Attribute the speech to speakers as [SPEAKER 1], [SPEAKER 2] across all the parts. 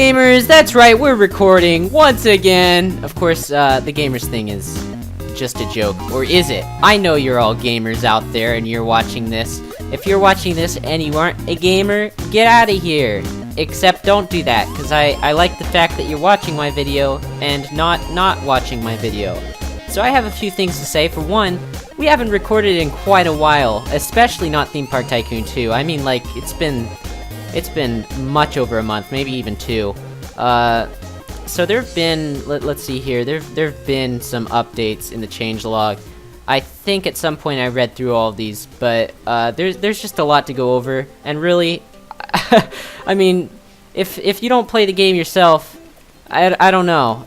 [SPEAKER 1] gamers, that's right, we're recording once again. Of course, the gamers thing is just a joke, or is it? I know you're all gamers out there and you're watching this. If you're watching this and you aren't a gamer, get out of here. Except don't do that, because I like the fact that you're watching my video and not watching my video. So I have a few things to say. For one, we haven't recorded in quite a while, especially not Theme Park Tycoon 2. I mean, like, it's been much over a month, maybe even 2. So there've been, let's see here, there've been some updates in the changelog. I think at some point I read through all of these, but there's just a lot to go over, and really, I mean, if you don't play the game yourself, I don't know.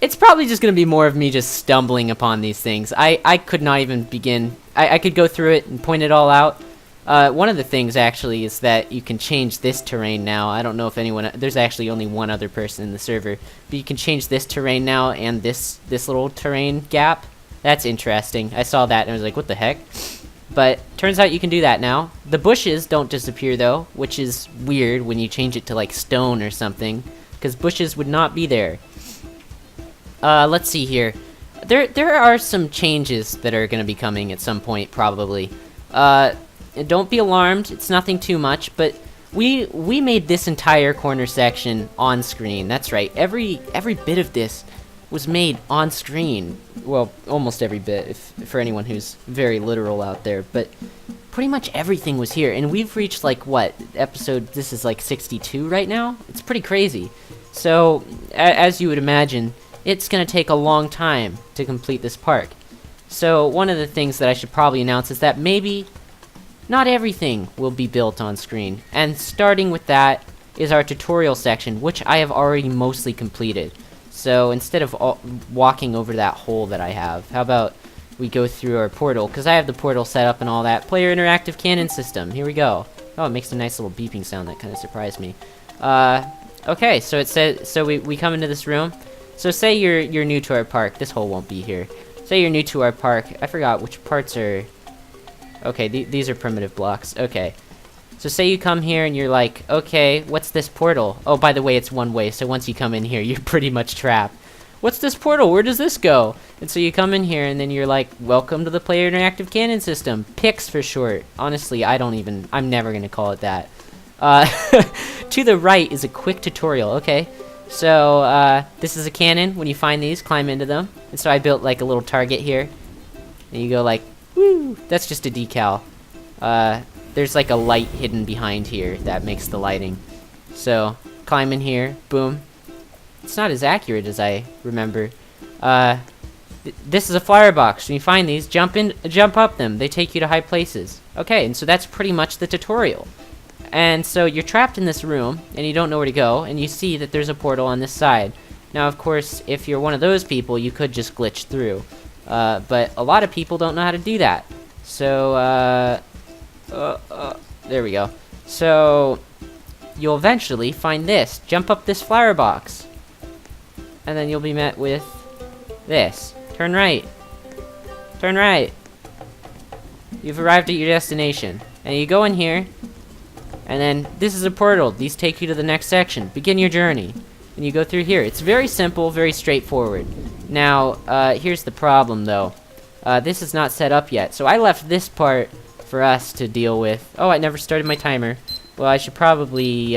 [SPEAKER 1] It's probably just gonna be more of me just stumbling upon these things. I could not even begin. I could go through it and point it all out. One of the things actually is that you can change this terrain now. I don't know if anyone, there's actually only one other person in the server, but you can change this terrain now and this little terrain gap. That's interesting. I saw that and I was like, what the heck? But turns out you can do that now. The bushes don't disappear though, which is weird when you change it to like stone or something, because bushes would not be there. Let's see here. There are some changes that are going to be coming at some point, probably. Don't be alarmed, it's nothing too much, but we made this entire corner section on screen. That's right, every bit of this was made on screen. Well, almost every bit, for anyone who's very literal out there, but pretty much everything was here, and we've reached, like, what, this is like 62 right now? It's pretty crazy. So, as you would imagine, it's gonna take a long time to complete this park. So, one of the things that I should probably announce is that maybe not everything will be built on screen, and starting with that is our tutorial section, which I have already mostly completed. So instead of walking over that hole that I have, how about we go through our portal, because I have the portal set up and all that. Player interactive cannon system, here we go. Oh, it makes a nice little beeping sound that kind of surprised me. Okay, so it says, so we come into this room. So say you're new to our park. This hole won't be here. Say you're new to our park. I forgot which parts are... Okay, these are primitive blocks. Okay. So say you come here and you're like, okay, what's this portal? Oh, by the way, it's one way, so once you come in here, you're pretty much trapped. What's this portal? Where does this go? And so you come in here and then you're like, welcome to the Player Interactive Cannon System. PIX for short. Honestly, I'm never gonna call it that. To the right is a quick tutorial, okay? So, this is a cannon. When you find these, climb into them. And so I built like a little target here. And you go like, woo! That's just a decal. There's like a light hidden behind here that makes the lighting. So, climb in here, boom. It's not as accurate as I remember. This is a flyer box. When you find these, jump up them. They take you to high places. Okay, and so that's pretty much the tutorial. And so you're trapped in this room, and you don't know where to go, and you see that there's a portal on this side. Now, of course, if you're one of those people, you could just glitch through. But a lot of people don't know how to do that. So, there we go. So, you'll eventually find this. Jump up this flower box. And then you'll be met with this. Turn right. Turn right. You've arrived at your destination. And you go in here. And then, this is a portal. These take you to the next section. Begin your journey. And you go through here. It's very simple, very straightforward. Now, here's the problem, though. This is not set up yet. So I left this part for us to deal with. Oh, I never started my timer. Well, I should probably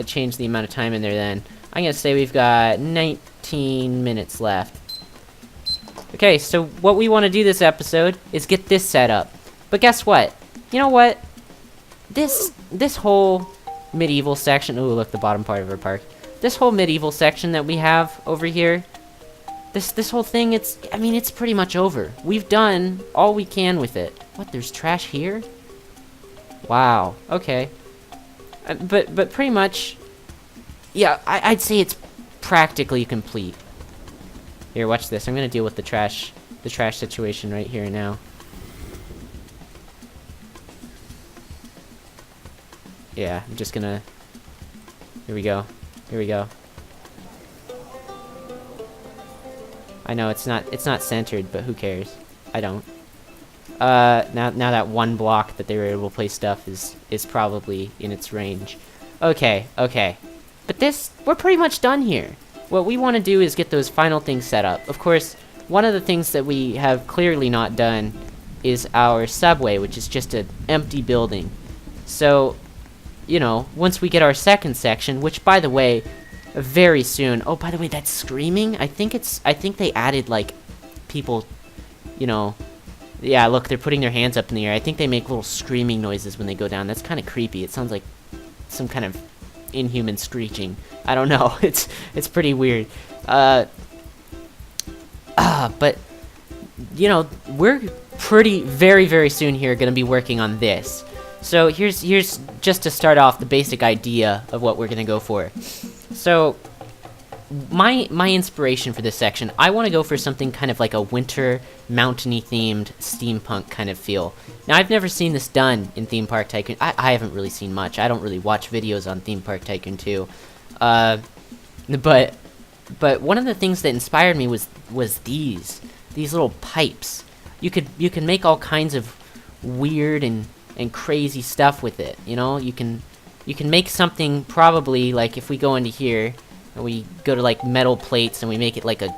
[SPEAKER 1] change the amount of time in there then. I'm gonna say we've got 19 minutes left. Okay, so what we want to do this episode is get this set up. But guess what? You know what? This whole medieval section... Ooh, look, the bottom part of our park. This whole medieval section that we have over here, this whole thing, it's pretty much over. We've done all we can with it. What, there's trash here? Wow, okay. But pretty much, yeah, I'd say it's practically complete. Here, watch this. I'm gonna deal with the trash situation right here now. Yeah, I'm just gonna... Here we go. Here we go. I know it's not centered, but who cares? I don't. Now that one block that they were able to place stuff is probably in its range. Okay, okay. But we're pretty much done here. What we want to do is get those final things set up. Of course, one of the things that we have clearly not done is our subway, which is just an empty building. So, you know, once we get our second section, which, by the way, very soon... Oh, by the way, that's screaming? I think they added, like, people, you know... Yeah, look, they're putting their hands up in the air. I think they make little screaming noises when they go down. That's kind of creepy. It sounds like some kind of inhuman screeching. I don't know. It's pretty weird. But, you know, we're very, very soon here gonna be working on this. So here's just to start off the basic idea of what we're gonna go for. So my inspiration for this section, I want to go for something kind of like a winter, mountainy themed steampunk kind of feel. Now, I've never seen this done in Theme Park Tycoon. I haven't really seen much. I don't really watch videos on Theme Park Tycoon 2. But one of the things that inspired me was these little pipes. You can make all kinds of weird and crazy stuff with it. You know, you can make something probably like if we go into here. And we go to like metal plates and we make it like a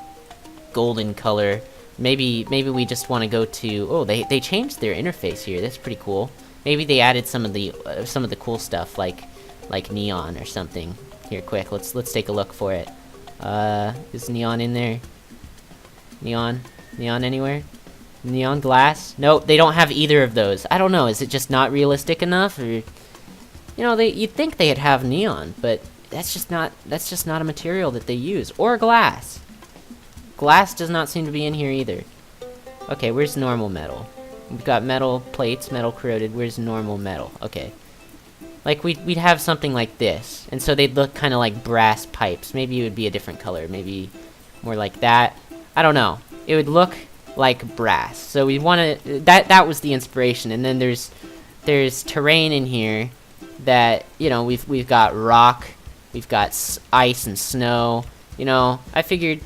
[SPEAKER 1] golden color. Maybe we just want to go to... Oh, they changed their interface here. That's pretty cool. Maybe they added some of the cool stuff like neon or something. Here, quick, let's take a look for it. Is neon in there? Neon anywhere? Neon glass? No, they don't have either of those. I don't know. Is it just not realistic enough, or you know, you'd think they'd have neon, but that's just not a material that they use. Or glass. Glass does not seem to be in here either. Okay, where's normal metal? We've got metal plates, metal corroded. Where's normal metal? Okay. Like, we'd have something like this. And so they'd look kind of like brass pipes. Maybe it would be a different color. Maybe more like that. I don't know. It would look like brass. So we want to... That was the inspiration. And then there's terrain in here that, you know, we've got rock... We've got ice and snow. You know, I figured,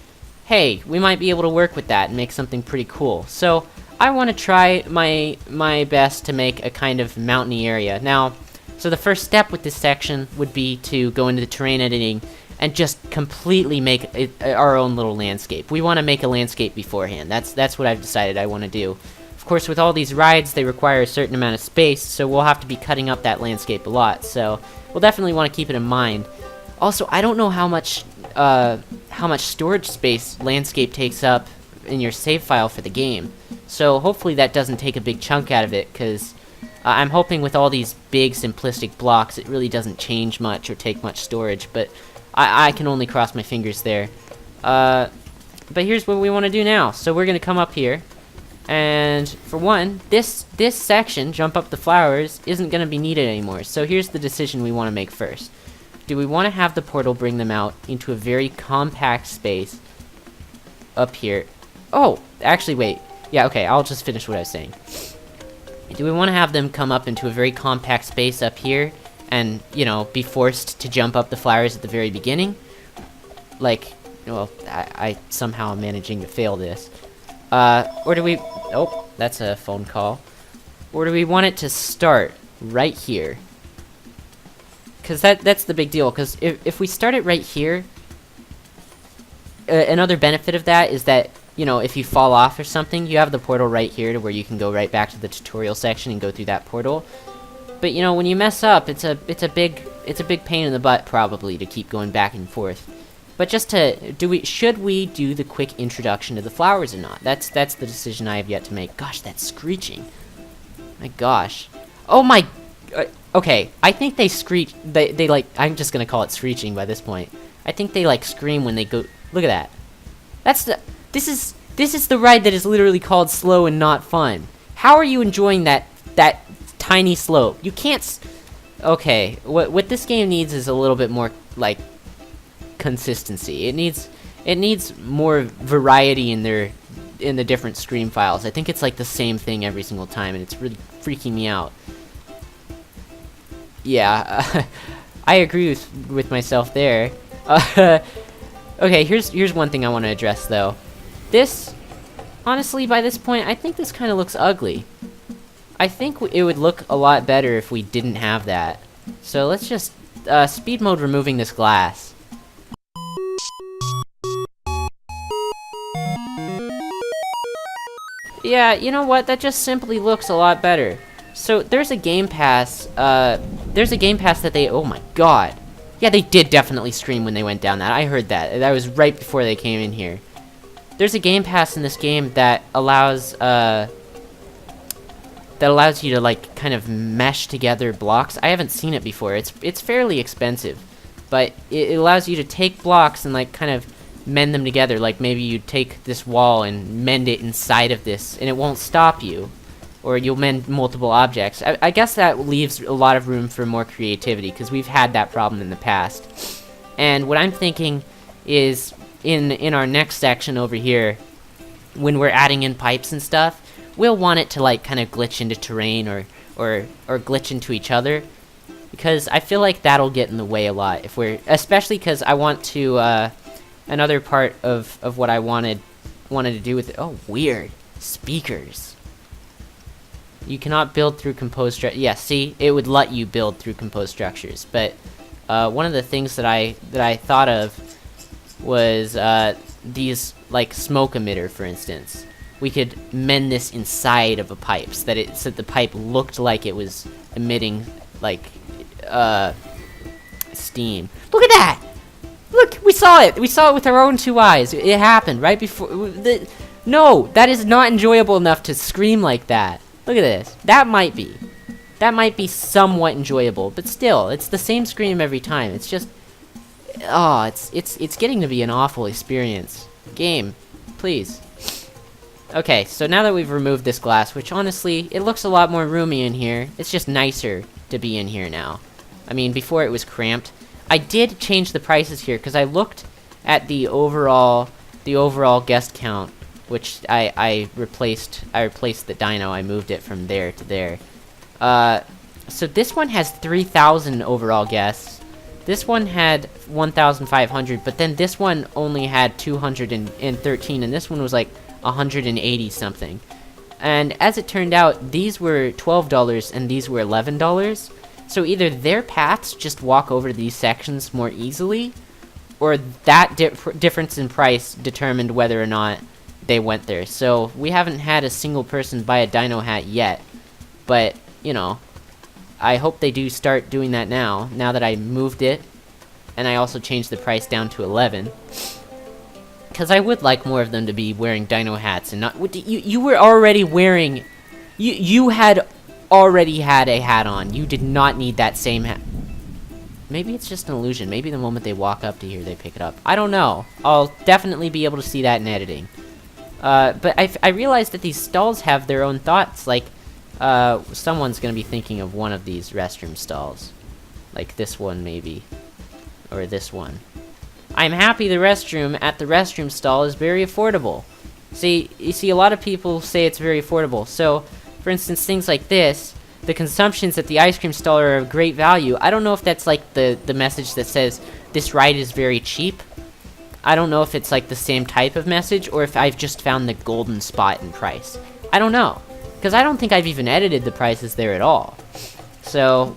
[SPEAKER 1] hey, we might be able to work with that and make something pretty cool. So I want to try my best to make a kind of mountainy area. Now, so the first step with this section would be to go into the terrain editing and just completely make our own little landscape. We want to make a landscape beforehand. That's what I've decided I want to do. Of course, with all these rides, they require a certain amount of space, so we'll have to be cutting up that landscape a lot. So we'll definitely want to keep it in mind. Also, I don't know how much storage space landscape takes up in your save file for the game. So hopefully that doesn't take a big chunk out of it, because I'm hoping with all these big simplistic blocks it really doesn't change much or take much storage, but I can only cross my fingers there. But here's what we want to do now. So we're going to come up here, and for one, this section, jump up the flowers, isn't going to be needed anymore. So here's the decision we want to make first. Do we want to have the portal bring them out into a very compact space up here? Oh, actually, wait. Yeah, okay, I'll just finish what I was saying. Do we want to have them come up into a very compact space up here and, you know, be forced to jump up the flowers at the very beginning? Like, well, I somehow am managing to fail this. Or do we... Oh, that's a phone call. Or do we want it to start right here? Because that's the big deal, because if we start it right here, another benefit of that is that, you know, if you fall off or something, you have the portal right here to where you can go right back to the tutorial section and go through that portal. But, you know, when you mess up, it's a big pain in the butt, probably, to keep going back and forth. But just to... Should we do the quick introduction to the flowers or not? That's the decision I have yet to make. Gosh, that's screeching. My gosh. Oh my... Okay, I think they screech... They like... I'm just gonna call it screeching by this point. I think they, like, scream when they go... Look at that. That's the... This is the ride that is literally called slow and not fun. How are you enjoying that tiny slope? You can't... Okay, what this game needs is a little bit more, like, consistency. It needs more variety in the different scream files. I think it's like the same thing every single time, and it's really freaking me out. Yeah, I agree with myself there. Okay, here's one thing I want to address, though. This, honestly, by this point, I think this kind of looks ugly. I think it would look a lot better if we didn't have that. So let's just speed mode removing this glass. Yeah, you know what? That just simply looks a lot better. So there's a game pass. There's a game pass that they. Oh my god. Yeah, they did definitely scream when they went down that. I heard that. That was right before they came in here. There's a game pass in this game that allows you to like kind of mesh together blocks. I haven't seen it before. It's fairly expensive, but it allows you to take blocks and like kind of mend them together. Like maybe you take this wall and mend it inside of this, and it won't stop you. Or you'll mend multiple objects. I guess that leaves a lot of room for more creativity, because we've had that problem in the past. And what I'm thinking is, in our next section over here, when we're adding in pipes and stuff, we'll want it to like kind of glitch into terrain or glitch into each other, because I feel like that'll get in the way a lot. Especially because I want to, another part of what I wanted to do with it. Oh, weird. Speakers. You cannot build through composed structures. Yeah, see? It would let you build through composed structures. But one of the things that I thought of was these, like, smoke emitter, for instance. We could mend this inside of a pipe so that the pipe looked like it was emitting, like, steam. Look at that! Look, we saw it! We saw it with our own 2 eyes. It happened right before... No, that is not enjoyable enough to scream like that. Look at this. That might be somewhat enjoyable, but still, it's the same scream every time. It's just, oh, it's getting to be an awful experience. Game, please. Okay, so now that we've removed this glass, which honestly, it looks a lot more roomy in here. It's just nicer to be in here now. I mean, before it was cramped. I did change the prices here because I looked at the overall guest count, which I replaced the dino. I moved it from there to there. So this one has 3,000 overall guests. This one had 1,500, but then this one only had 213, and this one was like 180 something. And as it turned out, these were $12 and these were $11. So either their paths just walk over these sections more easily, or that difference in price determined whether or not they went there. So we haven't had a single person buy a dino hat yet, but you know, I hope they do start doing that now that I moved it, and I also changed the price down to 11, because I would like more of them to be wearing dino hats and not. You were already wearing, you had already had a hat on. You did not need that same hat. Maybe it's just an illusion. Maybe the moment they walk up to here they pick it up. I don't know. I'll definitely be able to see that in editing. But I realized that these stalls have their own thoughts. Like, someone's gonna be thinking of one of these restroom stalls. Like this one, maybe. Or this one. I'm happy the restroom at the restroom stall is very affordable. You see, a lot of people say it's very affordable. So, for instance, things like this, the consumptions at the ice cream stall are of great value. I don't know if that's like the message that says, this ride is very cheap. I don't know if it's like the same type of message, or if I've just found the golden spot in price. I don't know, because I don't think I've even edited the prices there at all. So,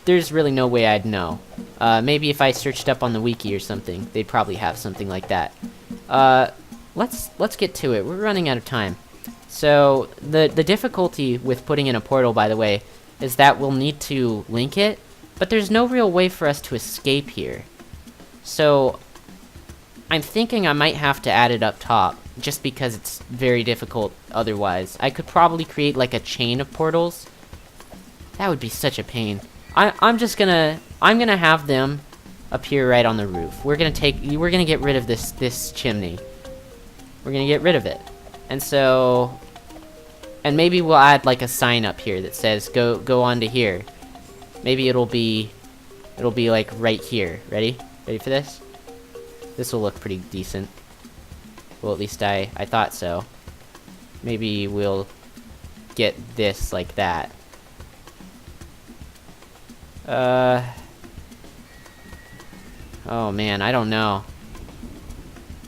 [SPEAKER 1] there's really no way I'd know. Maybe if I searched up on the wiki or something, they'd probably have something like that. Let's get to it. We're running out of time. So, the difficulty with putting in a portal, by the way, is that we'll need to link it, but there's no real way for us to escape here. So, I'm thinking I might have to add it up top, just because it's very difficult otherwise. I could probably create like a chain of portals. That would be such a pain. I'm gonna have them appear right on the roof. We're gonna get rid of this chimney. We're gonna get rid of it. And so, and maybe we'll add like a sign up here that says go on to here. Maybe it'll be like right here. Ready for this? This will look pretty decent. Well, at least I thought so. Maybe we'll get this like that. Oh man, I don't know.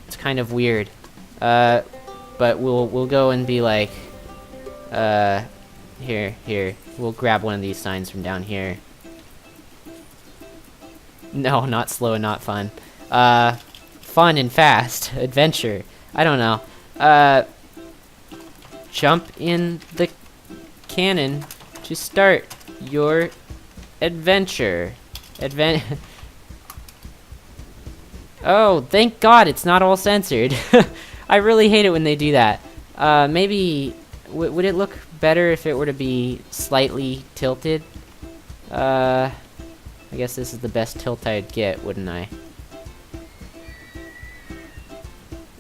[SPEAKER 1] It's kind of weird. But we'll go and be like, here. We'll grab one of these signs from down here. No, not slow and not fun. Fun and fast. Adventure. I don't know. Jump in the cannon to start your adventure. Oh, thank God it's not all censored. I really hate it when they do that. Maybe... would it look better if it were to be slightly tilted? I guess this is the best tilt I'd get, wouldn't I?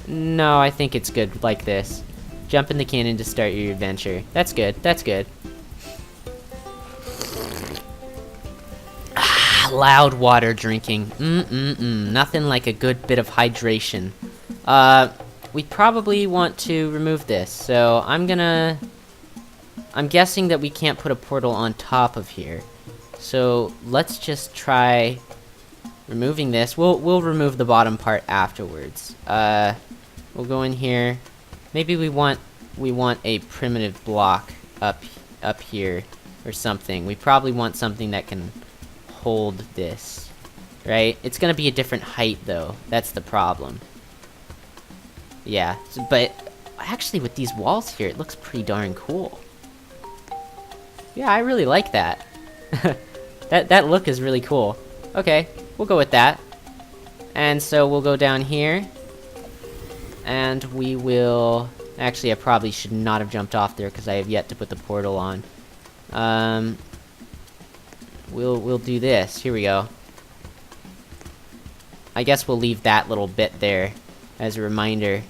[SPEAKER 1] No, I think it's good like this. Jump in the cannon to start your adventure. That's good, that's good. Loud water drinking. Nothing like a good bit of hydration. We probably want to remove this, so I'm guessing that we can't put a portal on top of here. So let's just try removing this. We'll remove the bottom part afterwards. We'll go in here. Maybe we want a primitive block up here or something. We probably want something that can hold this, right? It's gonna be a different height though. That's the problem. Yeah, but actually with these walls here, it looks pretty darn cool. Yeah, I really like that. That look is really cool. Okay, we'll go with that. And so we'll go down here. And we will... Actually, I probably should not have jumped off there because I have yet to put the portal on. We'll do this. Here we go. I guess we'll leave that little bit there as a reminder.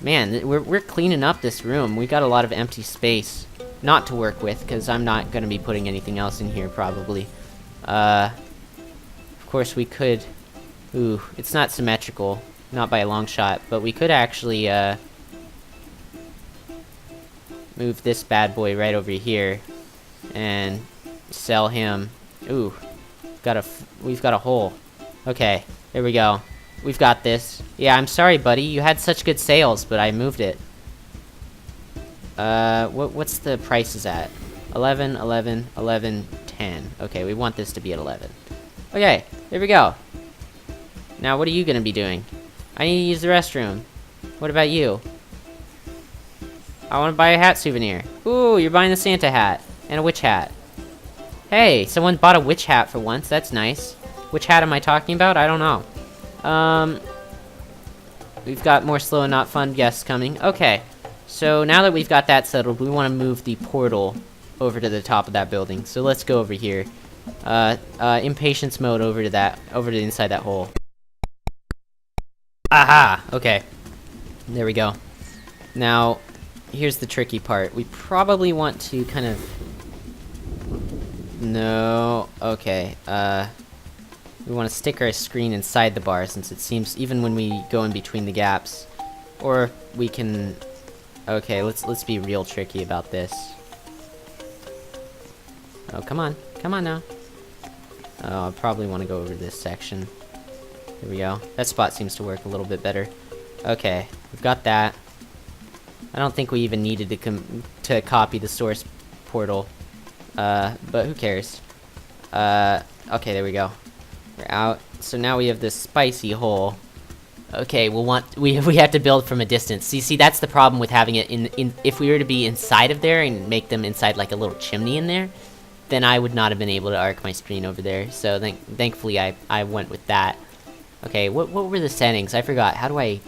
[SPEAKER 1] Man, we're cleaning up this room. We got a lot of empty space not to work with, because I'm not going to be putting anything else in here, probably. Of course, we could... Ooh, it's not symmetrical. Not by a long shot, but we could actually, move this bad boy right over here and sell him. Ooh, we've got a hole. Okay, there we go. We've got this. Yeah, I'm sorry, buddy. You had such good sales, but I moved it. What's the prices at? 11, 11, 11, 10. Okay, we want this to be at 11. Okay, there we go. Now, what are you gonna be doing? I need to use the restroom. What about you? I want to buy a hat souvenir. Ooh, you're buying the Santa hat. And a witch hat. Hey, someone bought a witch hat for once. That's nice. Which hat am I talking about? I don't know. We've got more slow and not fun guests coming. Okay. So now that we've got that settled, we want to move the portal over to the top of that building. So let's go over here. Impatience mode over to inside that hole. Aha! Okay. There we go. Now, here's the tricky part. We probably want to kind of... No... Okay, we want to stick our screen inside the bar, since it seems, even when we go in between the gaps. Or we can... Okay, let's be real tricky about this. Oh, come on. Come on now. Oh, I probably want to go over this section. There we go. That spot seems to work a little bit better. Okay, we've got that. I don't think we even needed to copy the source portal. But who cares? Okay, there we go. We're out. So now we have this spicy hole. Okay, we have to build from a distance. See, that's the problem with having it in if we were to be inside of there and make them inside like a little chimney in there, then I would not have been able to arc my screen over there. So thankfully I went with that. Okay, what were the settings? I forgot. How do I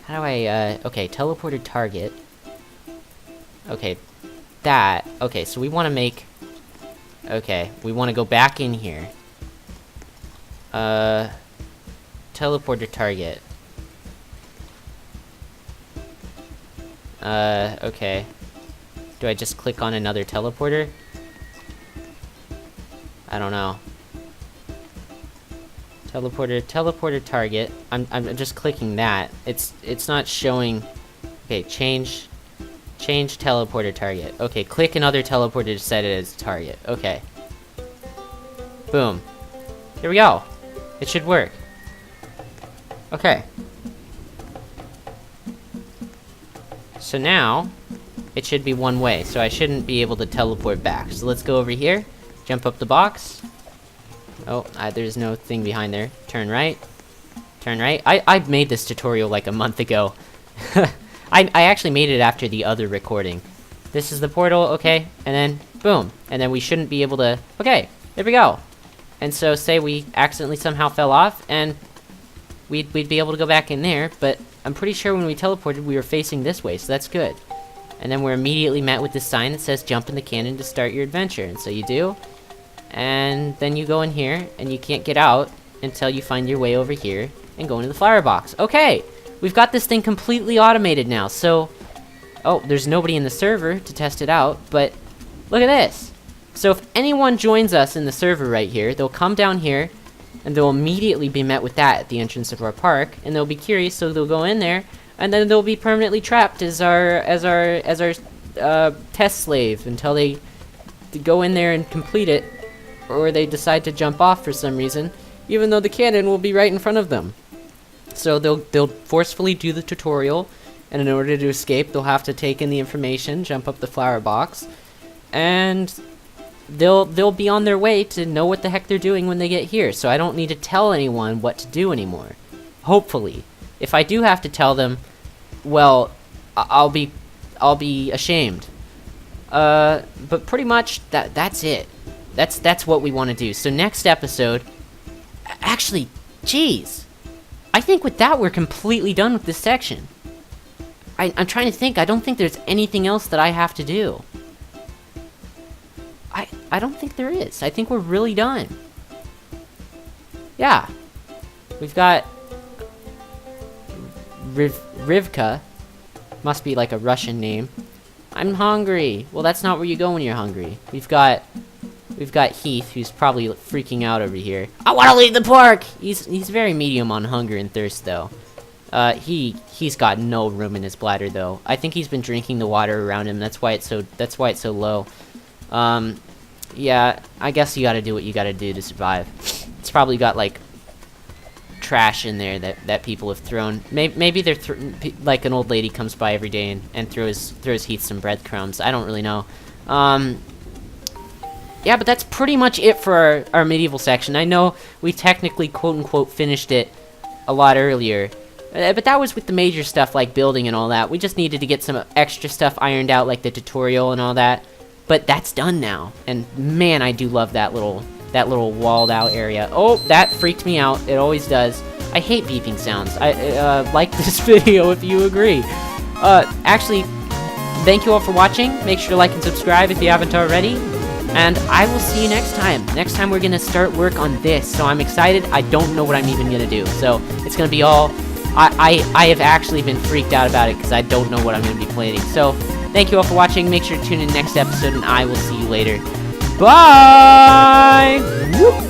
[SPEAKER 1] okay, teleported target. Okay, that. Okay, so we want to make... Okay, we want to go back in here. Teleporter target. Okay. Do I just click on another teleporter? I don't know. Teleporter target. I'm just clicking that. It's not showing. Okay, change teleporter target. Okay, click another teleporter to set it as target. Okay. Boom. There we go. It should work. Okay. So now, it should be one way, so I shouldn't be able to teleport back. So let's go over here, jump up the box. Oh, there's no thing behind there. Turn right. Turn right. I made this tutorial like a month ago. I actually made it after the other recording. This is the portal, okay, and then boom, and then we shouldn't be able to. Okay, there we go. And so, say we accidentally somehow fell off, and we'd be able to go back in there. But I'm pretty sure when we teleported, we were facing this way, so that's good. And then we're immediately met with this sign that says "Jump in the cannon to start your adventure." And so you do, and then you go in here, and you can't get out until you find your way over here and go into the flower box. Okay, we've got this thing completely automated now. So. Oh, there's nobody in the server to test it out, but look at this. So if anyone joins us in the server right here, they'll come down here, and they'll immediately be met with that at the entrance of our park, and they'll be curious, so they'll go in there, and then they'll be permanently trapped as our test slave until they go in there and complete it, or they decide to jump off for some reason, even though the cannon will be right in front of them. So they'll forcefully do the tutorial. And in order to escape, they'll have to take in the information, jump up the flower box, and they'll be on their way to know what the heck they're doing when they get here. So I don't need to tell anyone what to do anymore. Hopefully. If I do have to tell them, well, I'll be ashamed. But pretty much that's it. That's what we want to do. So next episode, actually, geez, I think with that we're completely done with this section. I'm trying to think. I don't think there's anything else that I have to do. I don't think there is. I think we're really done. Yeah. We've got Rivka. Must be like a Russian name. I'm hungry. Well, that's not where you go when you're hungry. We've got Heath, who's probably freaking out over here. I want to leave the park! He's very medium on hunger and thirst, though. He's got no room in his bladder though. I think he's been drinking the water around him. That's why it's so low. Yeah, I guess you gotta do what you gotta do to survive. It's probably got like trash in there that people have thrown. Maybe they're like an old lady comes by every day and throws Heath some breadcrumbs. I don't really know. Yeah, but that's pretty much it for our medieval section. I know we technically quote unquote finished it a lot earlier. But that was with the major stuff like building and all that. We just needed to get some extra stuff ironed out, like the tutorial and all that. But that's done now. And man, I do love that little walled out area. Oh, that freaked me out. It always does. I hate beeping sounds. Like this video if you agree. Actually, thank you all for watching. Make sure to like and subscribe if you haven't already. And I will see you next time. Next time we're gonna start work on this. So I'm excited. I don't know what I'm even gonna do. So it's gonna be all... I have actually been freaked out about it because I don't know what I'm going to be planning. So, thank you all for watching. Make sure to tune in next episode, and I will see you later. Bye! Whoop.